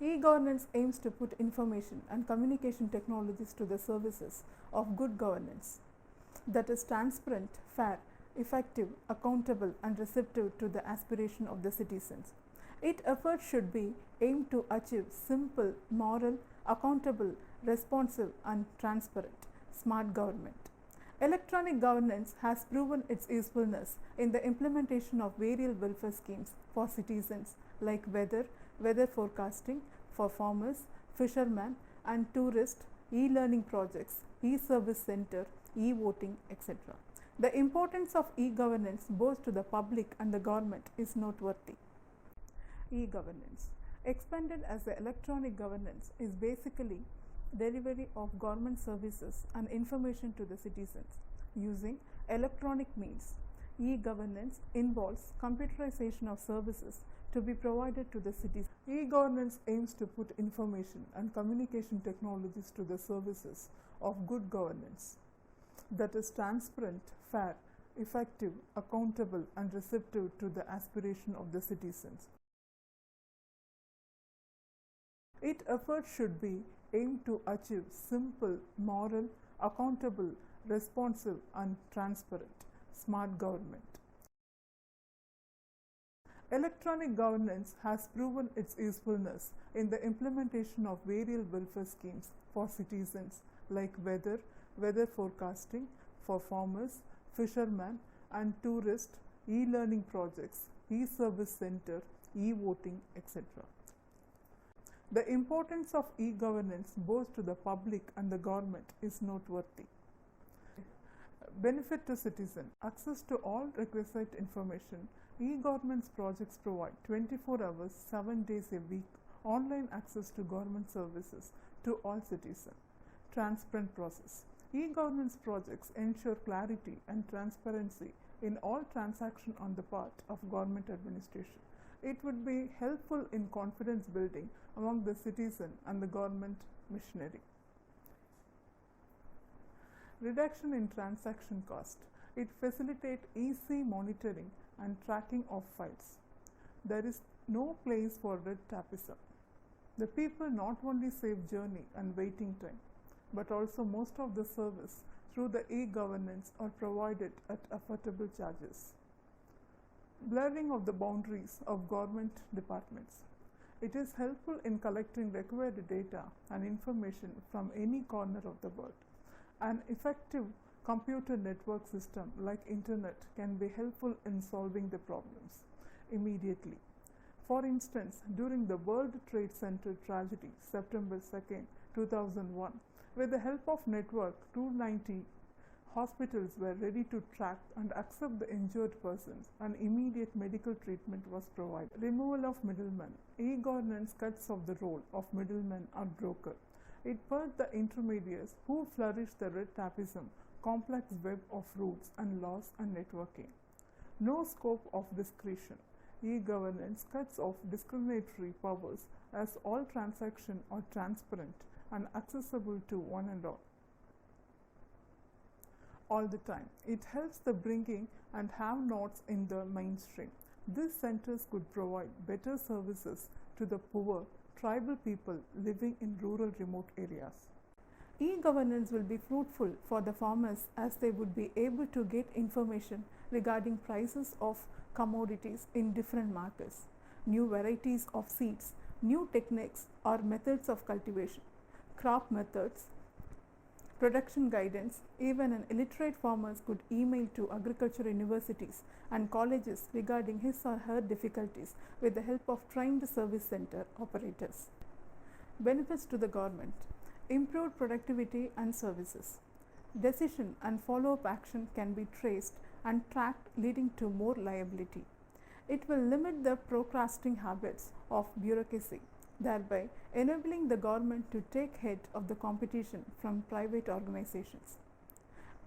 E-governance aims to put information and communication technologies to the services of good governance that is transparent, fair, effective, accountable and receptive to the aspiration of the citizens. Its efforts should be aimed to achieve simple, moral, accountable, responsive and transparent, smart government. Electronic governance has proven its usefulness in the implementation of various welfare schemes for citizens like weather forecasting for farmers, fishermen and tourists, e-learning projects, e-service center, e-voting, etc. The importance of e-governance both to the public and the government is noteworthy. E-governance, expanded as the electronic governance, is basically delivery of government services and information to the citizens using electronic means. E-governance involves computerization of services to be provided to the citizens. E-governance aims to put information and communication technologies to the services of good governance that is transparent, fair, effective, accountable and receptive to the aspiration of the citizens. Its efforts should be aimed to achieve simple, moral, accountable, responsive and transparent, smart government. Electronic governance has proven its usefulness in the implementation of various welfare schemes for citizens like weather forecasting for farmers, fishermen and tourists, e-learning projects, e-service center, e-voting, etc. The importance of e-governance both to the public and the government is noteworthy. Benefit to citizen, access to all requisite information. E-governance projects provide 24 hours, 7 days a week online access to government services to all citizens. Transparent process. E-governance projects ensure clarity and transparency in all transactions on the part of government administration. It would be helpful in confidence building among the citizen and the government machinery. Reduction in transaction cost. It facilitates easy monitoring and tracking of files. There is no place for red tapeism. The people not only save journey and waiting time, but also most of the service through the e-governance are provided at affordable charges. Blurring of the boundaries of government departments. It is helpful in collecting required data and information from any corner of the world. An effective computer network system like internet can be helpful in solving the problems immediately. For instance, during the World Trade Center tragedy, September 2, 2001, with the help of network, 290 hospitals were ready to track and accept the injured persons and immediate medical treatment was provided. Removal of middlemen. E-governance cuts off the role of middlemen or broker. It purged the intermediaries who flourished the red tapeism, complex web of rules and laws and networking. No scope of discretion. E-governance cuts off discriminatory powers as all transactions are transparent and accessible to one and all the time. It helps the bringing and have-nots in the mainstream. These centers could provide better services to the poor, tribal people living in rural remote areas. E-governance will be fruitful for the farmers as they would be able to get information regarding prices of commodities in different markets, new varieties of seeds, new techniques or methods of cultivation, crop methods, production guidance. Even an illiterate farmers could email to agriculture universities and colleges regarding his or her difficulties with the help of trained service center operators. Benefits to the government. Improved productivity and services. Decision and follow-up action can be traced and tracked, leading to more liability. It will limit the procrastinating habits of bureaucracy, thereby enabling the government to take head of the competition from private organizations.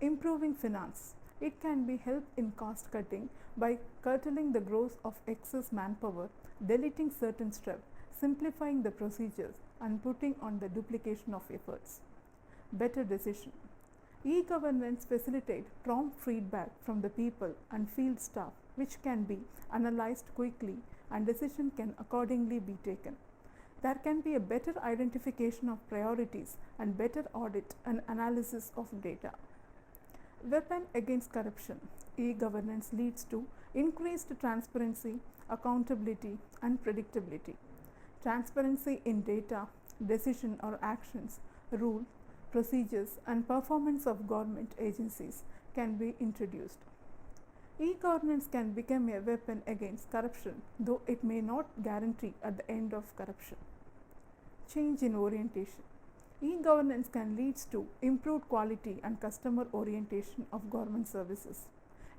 Improving finance. It can be helped in cost cutting by curtailing the growth of excess manpower, deleting certain steps, simplifying the procedures and putting on the duplication of efforts. Better decision. E-governance facilitates prompt feedback from the people and field staff, which can be analyzed quickly and decision can accordingly be taken. There can be a better identification of priorities and better audit and analysis of data. Weapon against corruption. E-governance leads to increased transparency, accountability, and predictability. Transparency in data, decision or actions, rule, procedures, and performance of government agencies can be introduced. E-governance can become a weapon against corruption, though it may not guarantee at the end of corruption. Change in orientation. E-governance can lead to improved quality and customer orientation of government services.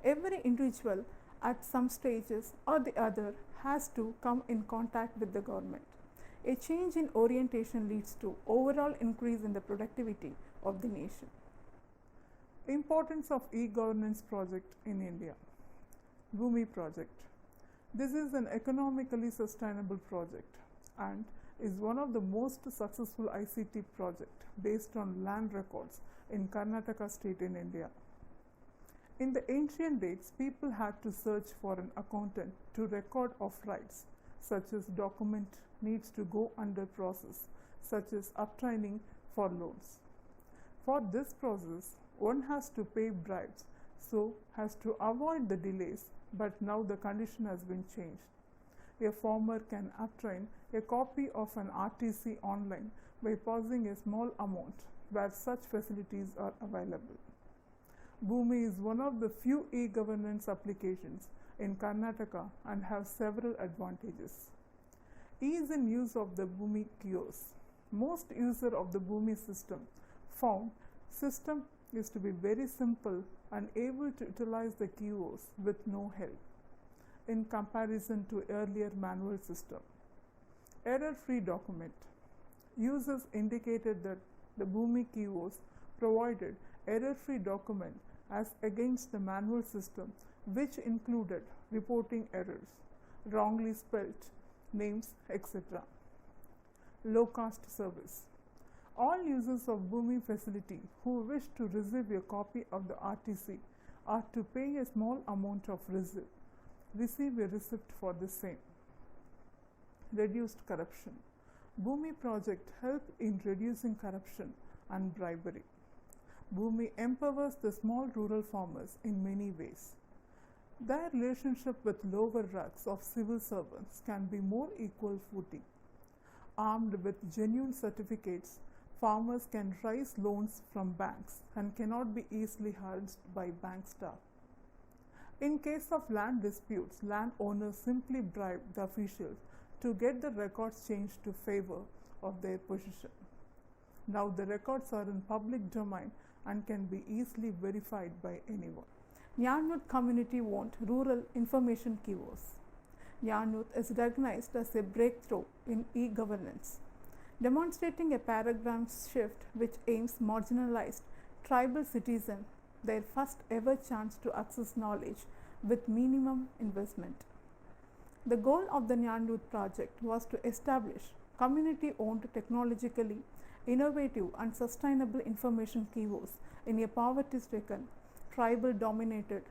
Every individual at some stages or the other has to come in contact with the government. A change in orientation leads to overall increase in the productivity of the nation. Importance of e-governance project in India. Bhoomi project. This is an economically sustainable project and is one of the most successful ICT project based on land records in Karnataka state in India. In the ancient days, people had to search for an accountant to record of rights, such as document needs to go under process, such as uptraining for loans. For this process, one has to pay bribes, so has to avoid the delays, but now the condition has been changed. A farmer can obtain a copy of an RTC online by pausing a small amount where such facilities are available. Bhoomi is one of the few e-governance applications in Karnataka and have several advantages. Ease in use of the Bhoomi kiosk. Most user of the Bhoomi system found system is to be very simple and able to utilize the kiosk with no help in comparison to earlier manual system. Error-free document. Users indicated that the Bhoomi kiosk provided error-free document as against the manual system, which included reporting errors, wrongly spelt names, etc. Low-cost service. All users of Bhoomi facility who wish to receive a copy of the RTC are to pay a small amount of receive a receipt for the same. Reduced corruption. Bhoomi project helped in reducing corruption and bribery. Bhoomi empowers the small rural farmers in many ways. Their relationship with lower ranks of civil servants can be more equal footing. Armed with genuine certificates, farmers can raise loans from banks and cannot be easily harassed by bank staff. In case of land disputes, landowners simply bribe the officials to get the records changed to favor of their position. Now the records are in public domain and can be easily verified by anyone. Nyanut community want rural information kiosks. Nyanut is recognized as a breakthrough in e-governance, demonstrating a paradigm shift which aims marginalized tribal citizens their first ever chance to access knowledge with minimum investment. The goal of the Nyanut project was to establish community-owned, technologically innovative and sustainable information kiosks in a poverty-stricken, tribal-dominated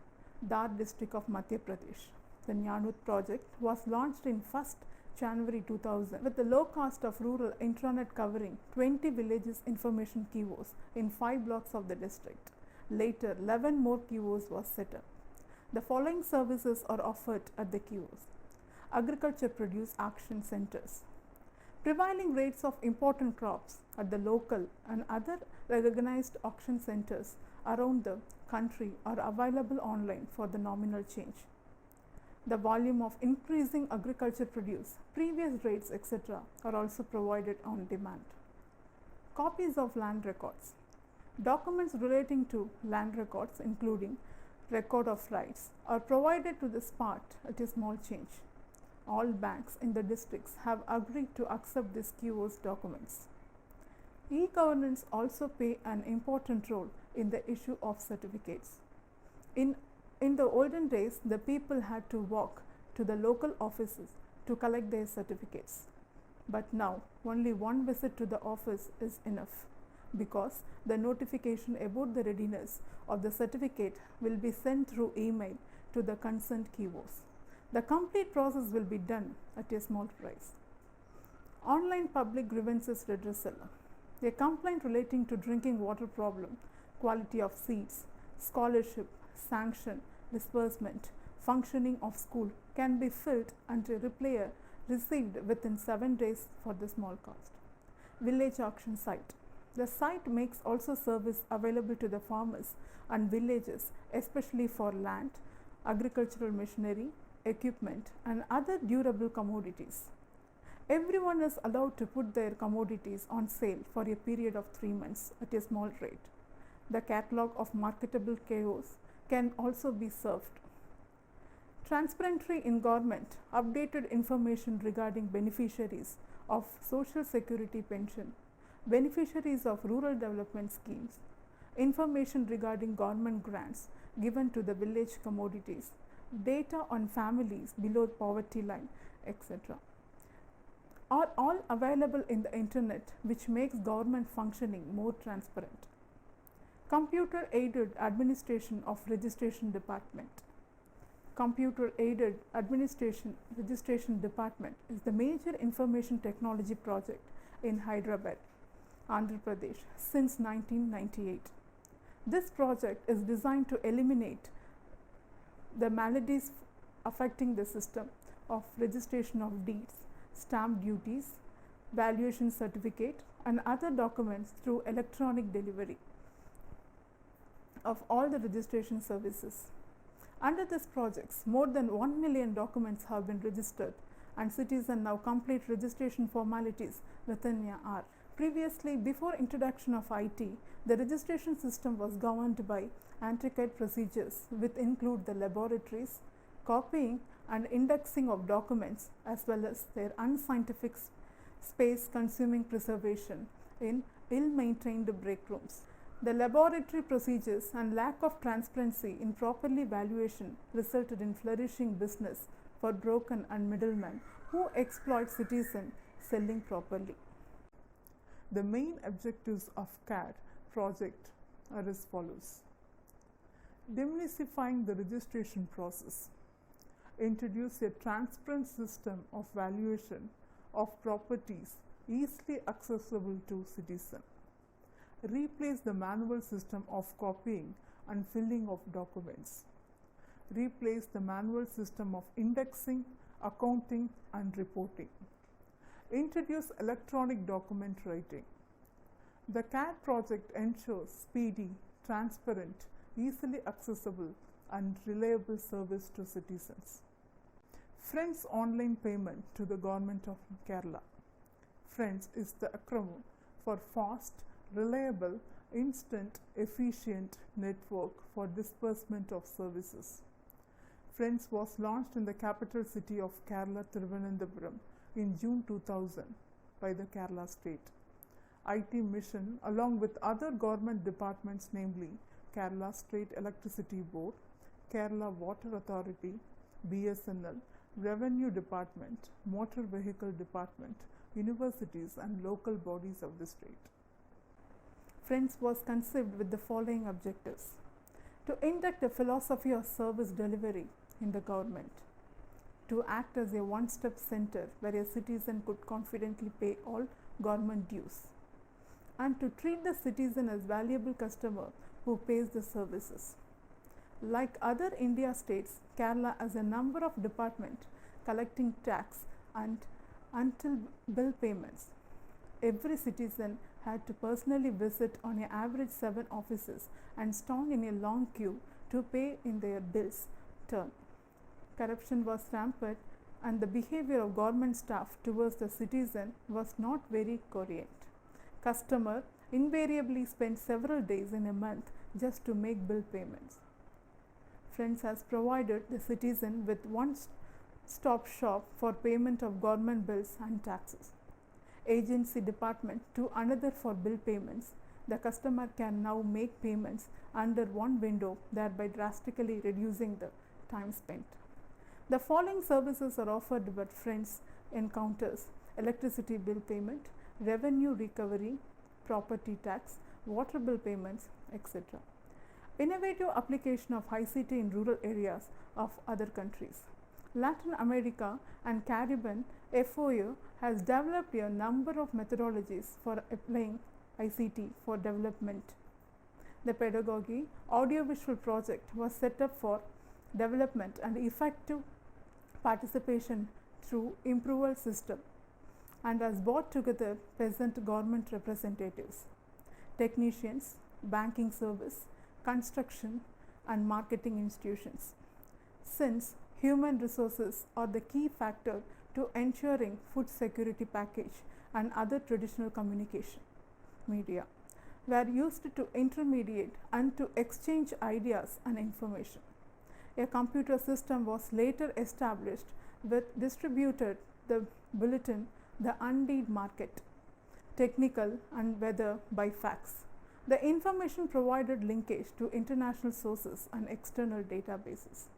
Dar district of Madhya Pradesh. The Nyanut project was launched in 1st January 2000 with the low cost of rural intranet covering 20 villages information kiosks in 5 blocks of the district. Later, 11 more kiosks was set up. The following services are offered at the kiosks. Agriculture produce action centers. Prevailing rates of important crops at the local and other recognized auction centers around the country are available online for the nominal change. The volume of increasing agriculture produce, previous rates, etc. are also provided on demand. Copies of land records. Documents relating to land records, including record of rights, are provided to this part at a small change. All banks in the districts have agreed to accept these kiosk documents. E-governance also play an important role in the issue of certificates. In the olden days, the people had to walk to the local offices to collect their certificates. But now, only one visit to the office is enough, because the notification about the readiness of the certificate will be sent through email to the concerned kiosk. The complete process will be done at a small price. Online public grievances redressal. A complaint relating to drinking water problem, quality of seats, scholarship, sanction, disbursement, functioning of school can be filled and a reply received within 7 days for the small cost. Village auction site. The site makes also service available to the farmers and villages, especially for land, agricultural machinery, equipment and other durable commodities. Everyone is allowed to put their commodities on sale for a period of 3 months at a small rate. The catalog of marketable chaos can also be served. Transparency in government, updated information regarding beneficiaries of Social Security pension, beneficiaries of rural development schemes, information regarding government grants given to the village commodities, data on families below poverty line, etc. are all available in the internet, which makes government functioning more transparent. Computer aided administration of registration department. Computer aided administration registration department is the major information technology project in Hyderabad, Andhra Pradesh since 1998. This project is designed to eliminate the maladies affecting the system of registration of deeds, stamp duties, valuation certificate and other documents through electronic delivery of all the registration services. Under this project, more than 1 million documents have been registered and citizens now complete registration formalities within an hour. Previously, before introduction of IT, the registration system was governed by intricate procedures which include the laboratories, copying and indexing of documents as well as their unscientific space consuming preservation in ill-maintained break rooms. The laboratory procedures and lack of transparency in properly valuation resulted in flourishing business for broker and middlemen who exploit citizens selling properly. The main objectives of CAD project are as follows. Demystifying the registration process. Introduce a transparent system of valuation of properties easily accessible to citizens. Replace the manual system of copying and filling of documents. Replace the manual system of indexing, accounting and reporting. Introduce electronic document writing. The CAD project ensures speedy, transparent, easily accessible and reliable service to citizens. Friends online payment to the Government of Kerala. Friends is the acronym for fast, reliable, instant, efficient network for disbursement of services. Friends was launched in the capital city of Kerala, Thiruvananthapuram in June 2000 by the Kerala state. IT mission along with other government departments, namely Kerala State Electricity Board, Kerala Water Authority, BSNL, Revenue Department, Motor Vehicle Department, universities and local bodies of the state. Friends was conceived with the following objectives: to induct a philosophy of service delivery in the government, to act as a one-step center where a citizen could confidently pay all government dues, and to treat the citizen as valuable customer who pays the services. Like other India states, Kerala has a number of departments collecting tax and until bill payments. Every citizen had to personally visit on an average 7 offices and stand in a long queue to pay in their bills turn. Corruption was rampant and the behavior of government staff towards the citizen was not very coherent. Customer invariably spent several days in a month just to make bill payments. Friends has provided the citizen with one-stop shop for payment of government bills and taxes. Agency department to another for bill payments. The customer can now make payments under one window, thereby drastically reducing the time spent. The following services are offered by Friends encounters: electricity bill payment, revenue recovery, property tax, water bill payments, etc. Innovative application of ICT in rural areas of other countries. Latin America and Caribbean FOU has developed a number of methodologies for applying ICT for development. The Pedagogy Audiovisual Project was set up for development and effective participation through Improval System and has brought together peasant government representatives, technicians, banking service, construction and marketing institutions. Since human resources are the key factor to ensuring food security package and other traditional communication media were used to intermediate and to exchange ideas and information. A computer system was later established which distributed the bulletin, the undeed market, technical and weather by fax. The information provided linkage to international sources and external databases.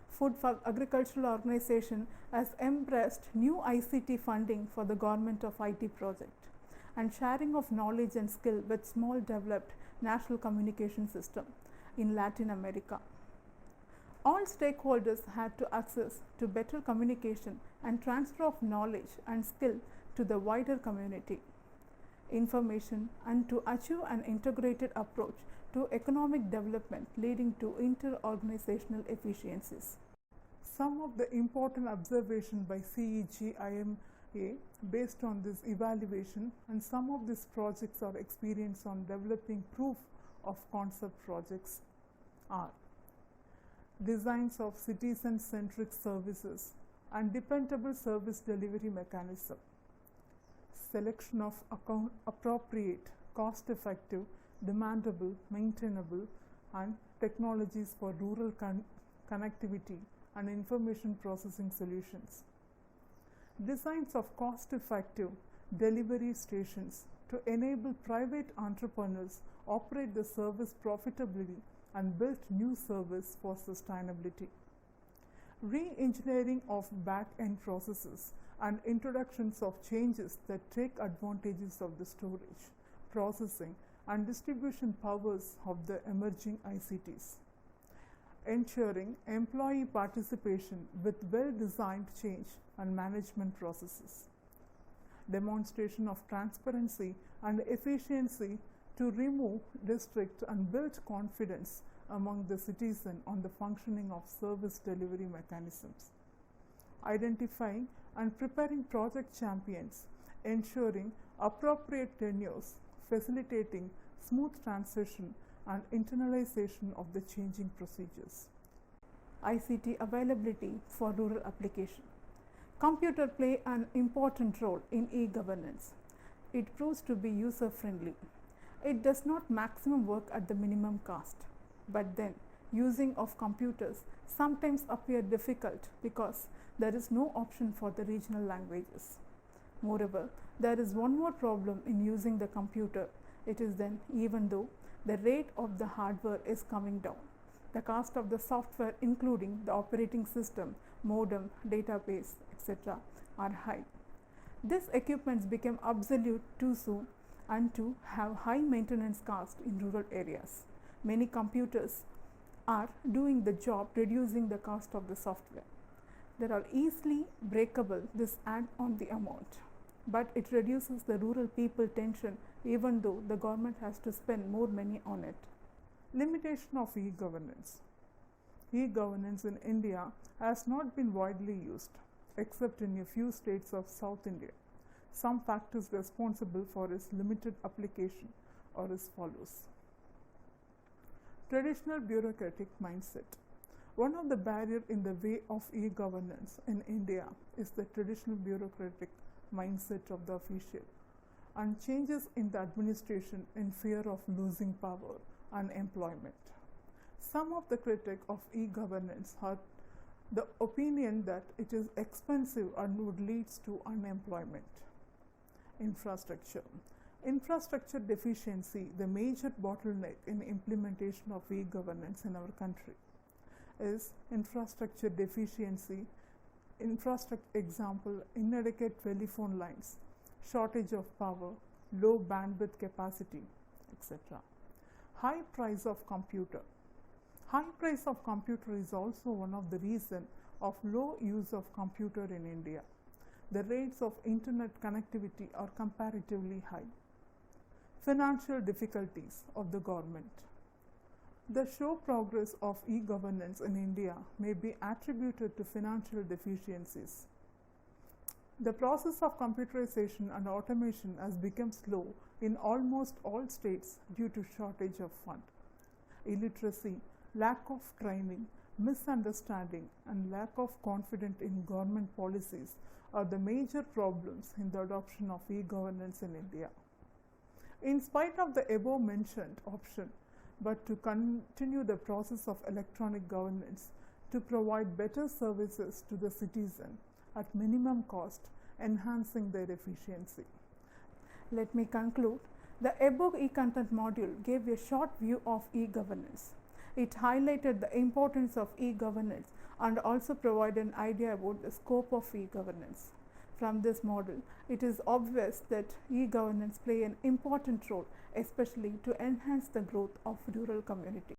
Food for Agricultural Organization has embraced new ICT funding for the Government of IT project and sharing of knowledge and skill with small developed national communication system in Latin America. All stakeholders had to access to better communication and transfer of knowledge and skill to the wider community, information and to achieve an integrated approach to economic development leading to inter-organizational efficiencies. Some of the important observations by CEGIMA based on this evaluation, and some of these projects are experience on developing proof of concept projects are designs of citizen-centric services and dependable service delivery mechanism, selection of appropriate, cost-effective, demandable, maintainable and technologies for rural connectivity and information processing solutions. Designs of cost-effective delivery stations to enable private entrepreneurs operate the service profitably and build new service for sustainability. Re-engineering of back-end processes and introductions of changes that take advantages of the storage, processing and distribution powers of the emerging ICTs. Ensuring employee participation with well-designed change and management processes. Demonstration of transparency and efficiency to remove, restrict and build confidence among the citizen on the functioning of service delivery mechanisms. Identifying and preparing project champions, ensuring appropriate tenures, facilitating smooth transition and internalization of the changing procedures. ICT availability for rural application. Computer play an important role in e-governance. It proves to be user-friendly. It does not maximum work at the minimum cost, but then using of computers sometimes appear difficult because there is no option for the regional languages. Moreover, there is one more problem in using the computer. It is then, even though the rate of the hardware is coming down, the cost of the software including the operating system, modem, database, etc. are high. These equipments became obsolete too soon and to have high maintenance cost in rural areas. Many computers are doing the job reducing the cost of the software. There are easily breakable this add on the amount, but it reduces the rural people tension even though the government has to spend more money on it. Limitation of e-governance. E-governance in India has not been widely used except in a few states of South India. Some factors responsible for its limited application are as follows. Traditional bureaucratic mindset. One of the barriers in the way of e-governance in India is the traditional bureaucratic mindset of the official and changes in the administration in fear of losing power and employment. Some of the critics of e-governance have the opinion that it is expensive and would lead to unemployment. Infrastructure. Infrastructure deficiency, the major bottleneck in implementation of e-governance in our country, is infrastructure deficiency. Example, inadequate telephone lines, shortage of power, low bandwidth capacity, etc. High price of computer. High price of computer is also one of the reasons of low use of computer in India. The rates of internet connectivity are comparatively high. Financial difficulties of the government. The slow progress of e-governance in India may be attributed to financial deficiencies. The process of computerization and automation has become slow in almost all states due to shortage of fund. Illiteracy, lack of training, misunderstanding, and lack of confidence in government policies are the major problems in the adoption of e-governance in India. In spite of the above mentioned option, but to continue the process of electronic governance to provide better services to the citizen at minimum cost, enhancing their efficiency. Let me conclude. The above e-content module gave a short view of e-governance. It highlighted the importance of e-governance and also provided an idea about the scope of e-governance. From this model, it is obvious that e-governance play an important role, especially to enhance the growth of rural communities.